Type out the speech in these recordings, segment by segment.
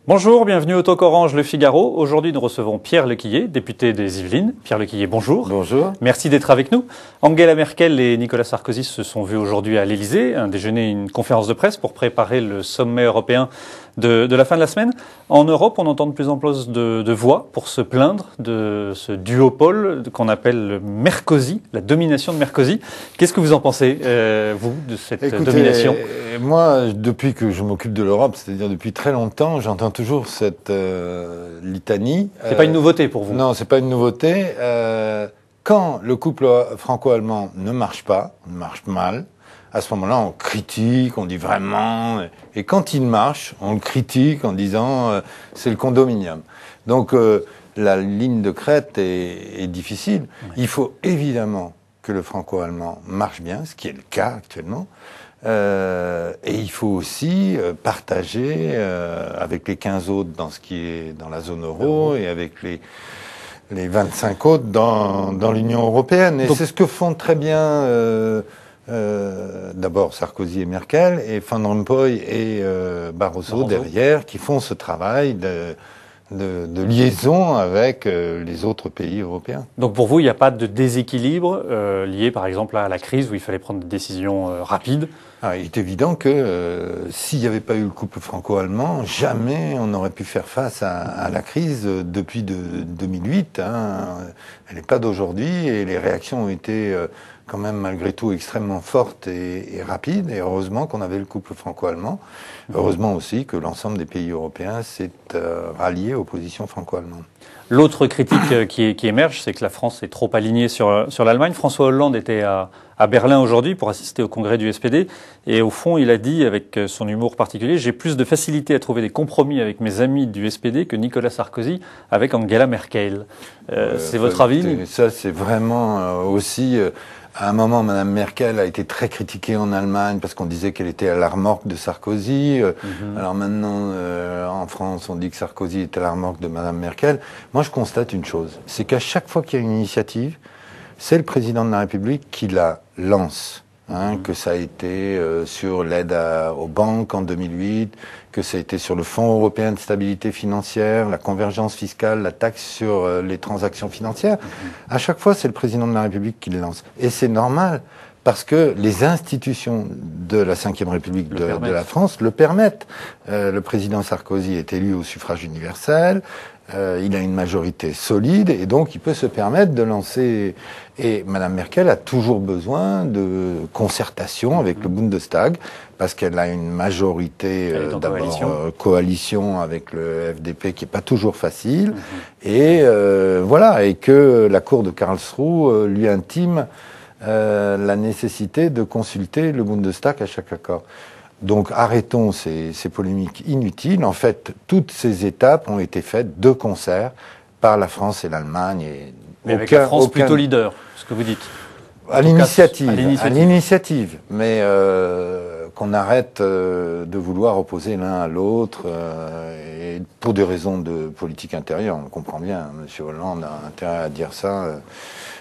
Bonjour, bienvenue au Talk Orange Le Figaro. Aujourd'hui, nous recevons Pierre Lequillier, député des Yvelines. Pierre Lequillier, bonjour. Bonjour. Merci d'être avec nous. Angela Merkel et Nicolas Sarkozy se sont vus aujourd'hui à l'Élysée, un déjeuner et une conférence de presse pour préparer le sommet européen de la fin de la semaine. En Europe, on entend de plus en plus de voix pour se plaindre de ce duopole qu'on appelle le Merkozy, la domination de Merkozy. Qu'est-ce que vous en pensez, vous, de cette domination ? Moi, depuis que je m'occupe de l'Europe, c'est-à-dire depuis très longtemps, j'entends toujours cette litanie. C'est pas une nouveauté pour vous ? Non, c'est pas une nouveauté. Quand le couple franco-allemand ne marche pas, marche mal, à ce moment-là, on critique, on dit vraiment. Et quand il marche, on le critique en disant c'est le condominium. Donc la ligne de crête est difficile. Ouais. Il faut évidemment que le franco-allemand marche bien, ce qui est le cas actuellement. Et il faut aussi partager avec les 15 autres dans ce qui est dans la zone euro et avec les 25 autres dans l'Union européenne. Et donc, c'est ce que font très bien d'abord Sarkozy et Merkel, et Van Rompuy et Barroso derrière, qui font ce travail de liaison avec les autres pays européens. Donc pour vous, il n'y a pas de déséquilibre lié par exemple à la crise où il fallait prendre des décisions rapides ? Il est évident que s'il n'y avait pas eu le couple franco-allemand, jamais on n'aurait pu faire face à la crise depuis 2008. Elle n'est pas d'aujourd'hui et les réactions ont été quand même malgré tout extrêmement fortes et rapides. Et heureusement qu'on avait le couple franco-allemand. Heureusement aussi que l'ensemble des pays européens s'est rallié aux positions franco-allemandes. L'autre critique qui émerge, c'est que la France est trop alignée sur l'Allemagne. François Hollande était à Berlin aujourd'hui pour assister au congrès du SPD. Et au fond, il a dit, avec son humour particulier, « J'ai plus de facilité à trouver des compromis avec mes amis du SPD que Nicolas Sarkozy avec Angela Merkel. » C'est votre avis ? Ça, c'est vraiment aussi... À un moment, Madame Merkel a été très critiquée en Allemagne parce qu'on disait qu'elle était à la remorque de Sarkozy. Alors maintenant, en France, on dit que Sarkozy est à la remorque de Madame Merkel. Moi, je constate une chose, c'est qu'à chaque fois qu'il y a une initiative, c'est le président de la République qui la lance. Que ça a été sur l'aide aux banques en 2008, que ça a été sur le Fonds européen de stabilité financière, la convergence fiscale, la taxe sur les transactions financières. À chaque fois, c'est le président de la République qui le lance. Et c'est normal, parce que les institutions de la Ve République de la France le permettent. Le président Sarkozy est élu au suffrage universel. Il a une majorité solide et donc il peut se permettre de lancer. Et Madame Merkel a toujours besoin de concertation avec le Bundestag parce qu'elle a une majorité d'abord coalition avec le FDP qui est pas toujours facile et voilà, et que la cour de Karlsruhe lui intime la nécessité de consulter le Bundestag à chaque accord. Donc arrêtons ces polémiques inutiles. En fait, toutes ces étapes ont été faites de concert par la France et l'Allemagne. Mais avec la France plutôt leader, ce que vous dites. À l'initiative. Mais qu'on arrête de vouloir opposer l'un à l'autre et pour des raisons de politique intérieure. On comprend bien, M. Hollande a intérêt à dire ça.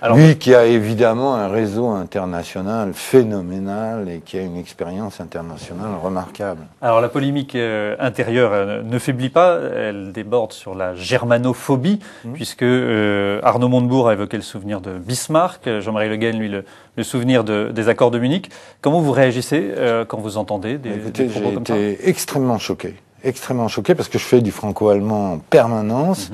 Alors, lui qui a évidemment un réseau international phénoménal et qui a une expérience internationale remarquable. Alors la polémique intérieure ne faiblit pas, elle déborde sur la germanophobie, puisque Arnaud Montebourg a évoqué le souvenir de Bismarck, Jean-Marie Le Guen, lui, le souvenir des accords de Munich. Comment vous réagissez quand vous entendez des propos comme ça ? J'ai été extrêmement choqué parce que je fais du franco-allemand en permanence.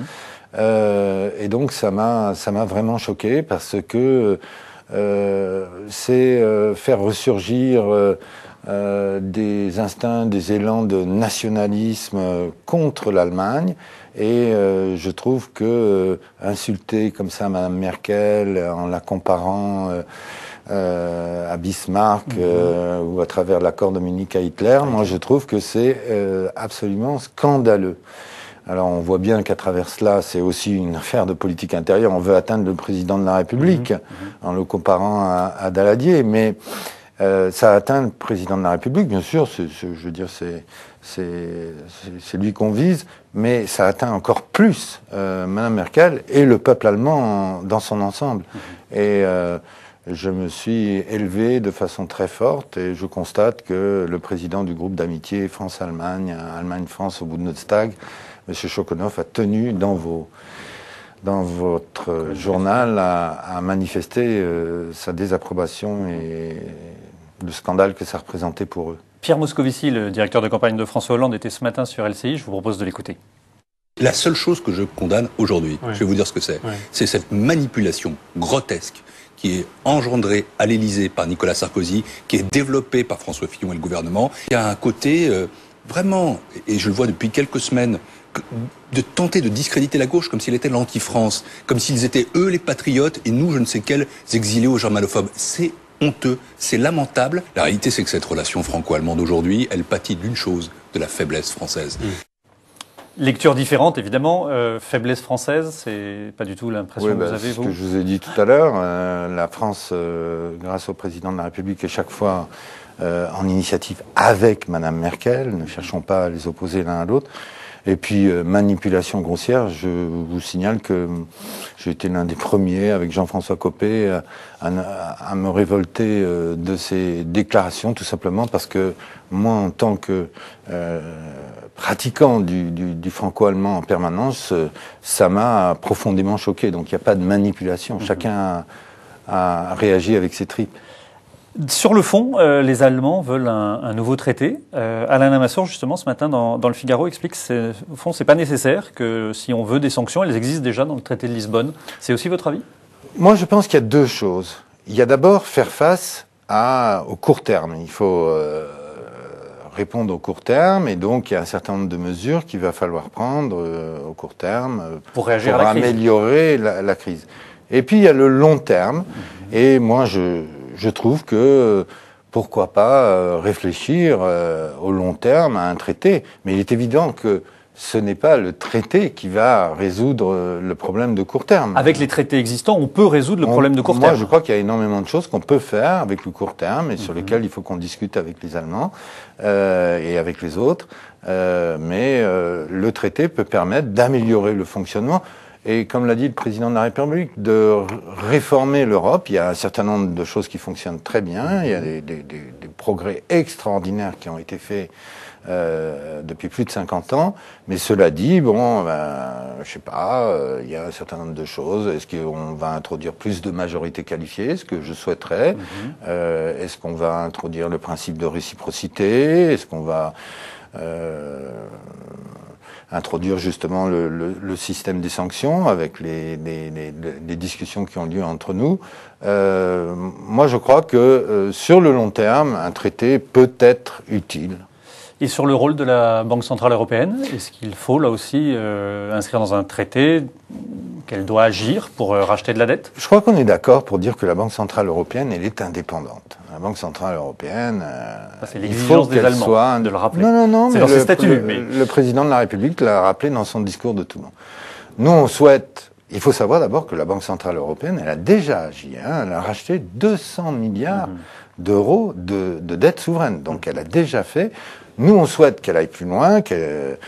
Et donc ça m'a vraiment choqué parce que c'est faire ressurgir des instincts, des élans de nationalisme contre l'Allemagne. Et je trouve que insulter comme ça Madame Merkel en la comparant à Bismarck ou à travers l'accord de Munich à Hitler, moi je trouve que c'est absolument scandaleux. Alors on voit bien qu'à travers cela, c'est aussi une affaire de politique intérieure. On veut atteindre le président de la République en le comparant à Daladier, mais ça atteint le président de la République, bien sûr. Je veux dire, c'est lui qu'on vise, mais ça atteint encore plus Madame Merkel et le peuple allemand dans son ensemble. Et je me suis élevé de façon très forte et je constate que le président du groupe d'amitié France-Allemagne, Allemagne-France au Bundestag, M. Chokhanov, a tenu dans votre journal à manifester sa désapprobation et le scandale que ça représentait pour eux. Pierre Moscovici, le directeur de campagne de François Hollande, était ce matin sur LCI. Je vous propose de l'écouter. La seule chose que je condamne aujourd'hui, je vais vous dire ce que c'est, c'est cette manipulation grotesque qui est engendrée à l'Élysée par Nicolas Sarkozy, qui est développée par François Fillon et le gouvernement. Il y a un côté vraiment, et je le vois depuis quelques semaines, de tenter de discréditer la gauche comme s'il était l'anti-France, comme s'ils étaient eux les patriotes et nous je ne sais quels exilés aux germanophobes. C'est honteux, c'est lamentable. La réalité, c'est que cette relation franco-allemande aujourd'hui, elle pâtit d'une chose, de la faiblesse française. Lecture différente, évidemment. Faiblesse française, c'est pas du tout l'impression que vous avez, vous. Ce que je vous ai dit tout à l'heure, la France, grâce au président de la République, est chaque fois en initiative avec Madame Merkel. Ne cherchons pas à les opposer l'un à l'autre. Et puis, manipulation grossière, je vous signale que j'ai été l'un des premiers, avec Jean-François Copé, à me révolter de ces déclarations, tout simplement parce que moi, en tant que pratiquant du franco-allemand en permanence, ça m'a profondément choqué. Donc, il n'y a pas de manipulation. Chacun a réagi avec ses tripes. Sur le fond, les Allemands veulent un nouveau traité. Alain Lamassoure, justement, ce matin, dans le Figaro, explique que, au fond, c'est pas nécessaire, que si on veut des sanctions, elles existent déjà dans le traité de Lisbonne. C'est aussi votre avis ? Moi, je pense qu'il y a deux choses. Il y a d'abord faire face au court terme. Il faut répondre au court terme, et donc il y a un certain nombre de mesures qu'il va falloir prendre au court terme pour réagir à la crise. Améliorer la crise. Et puis il y a le long terme, et moi je trouve que pourquoi pas réfléchir au long terme à un traité, mais il est évident que ce n'est pas le traité qui va résoudre le problème de court terme. Avec les traités existants, on peut résoudre le problème de court terme. Moi, je crois qu'il y a énormément de choses qu'on peut faire avec le court terme et sur lesquelles il faut qu'on discute avec les Allemands et avec les autres. Mais le traité peut permettre d'améliorer le fonctionnement. Et comme l'a dit le président de la République, de réformer l'Europe. Il y a un certain nombre de choses qui fonctionnent très bien. Il y a des progrès extraordinaires qui ont été faits depuis plus de 50 ans. Mais cela dit, bon, je sais pas, il y a un certain nombre de choses. Est-ce qu'on va introduire plus de majorité qualifiée, ce que je souhaiterais? Est-ce qu'on va introduire le principe de réciprocité? Est-ce qu'on va introduire justement le système des sanctions avec les discussions qui ont lieu entre nous? Moi, je crois que sur le long terme, un traité peut être utile. Et sur le rôle de la Banque Centrale Européenne, est-ce qu'il faut là aussi inscrire dans un traité qu'elle doit agir pour racheter de la dette? Je crois qu'on est d'accord pour dire que la Banque Centrale Européenne, elle est indépendante. La Banque Centrale Européenne, c'est l'exigence des Allemands de le rappeler. Non, c'est dans ses statuts. Le président de la République l'a rappelé dans son discours de Toulon. Nous, on souhaite... Il faut savoir d'abord que la Banque Centrale Européenne, elle a déjà agi. Elle a racheté 200 milliards d'euros de dette souveraine. Donc, elle a déjà fait... Nous, on souhaite qu'elle aille plus loin, que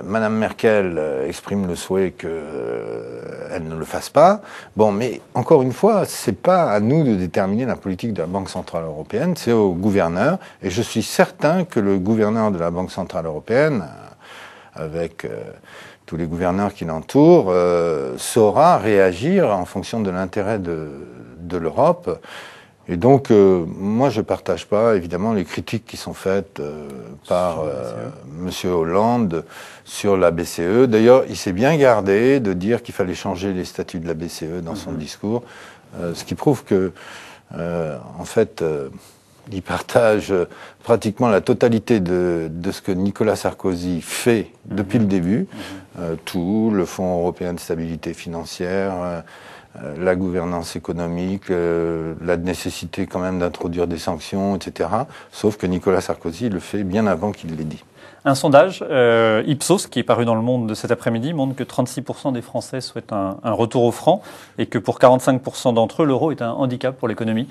Madame Merkel exprime le souhait qu'elle ne le fasse pas. Bon, mais encore une fois, c'est pas à nous de déterminer la politique de la Banque Centrale Européenne, c'est au gouverneur. Et je suis certain que le gouverneur de la Banque Centrale Européenne, avec tous les gouverneurs qui l'entourent, saura réagir en fonction de l'intérêt de l'Europe. Et donc, moi, je partage pas, évidemment, les critiques qui sont faites par Monsieur Hollande sur la BCE. D'ailleurs, il s'est bien gardé de dire qu'il fallait changer les statuts de la BCE dans son discours, ce qui prouve que, en fait, il partage pratiquement la totalité de ce que Nicolas Sarkozy fait depuis le début, tout, le Fonds européen de stabilité financière, la gouvernance économique, la nécessité quand même d'introduire des sanctions, etc. Sauf que Nicolas Sarkozy le fait bien avant qu'il l'ait dit. Un sondage Ipsos, qui est paru dans Le Monde de cet après-midi, montre que 36% des Français souhaitent un retour au franc et que pour 45% d'entre eux, l'euro est un handicap pour l'économie.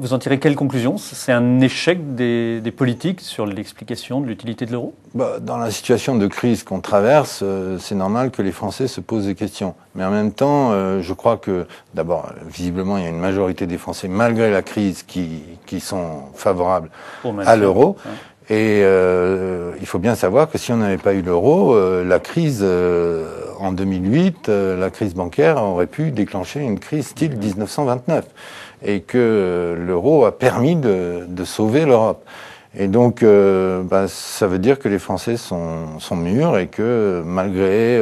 Vous en tirez quelle conclusion? C'est un échec des politiques sur l'explication de l'utilité de l'euro? Dans la situation de crise qu'on traverse, c'est normal que les Français se posent des questions. Mais en même temps, je crois que, d'abord, visiblement, il y a une majorité des Français, malgré la crise, qui sont favorables à l'euro. Ouais. Et il faut bien savoir que si on n'avait pas eu l'euro, la crise en 2008, la crise bancaire aurait pu déclencher une crise style 1929. Et que l'euro a permis de sauver l'Europe. Et donc, ça veut dire que les Français sont mûrs et que malgré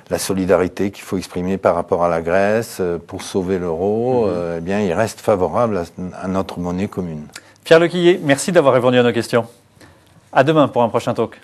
la solidarité qu'il faut exprimer par rapport à la Grèce pour sauver l'euro, eh bien, ils restent favorables à notre monnaie commune. Pierre Lequillier, merci d'avoir répondu à nos questions. À demain pour un prochain talk.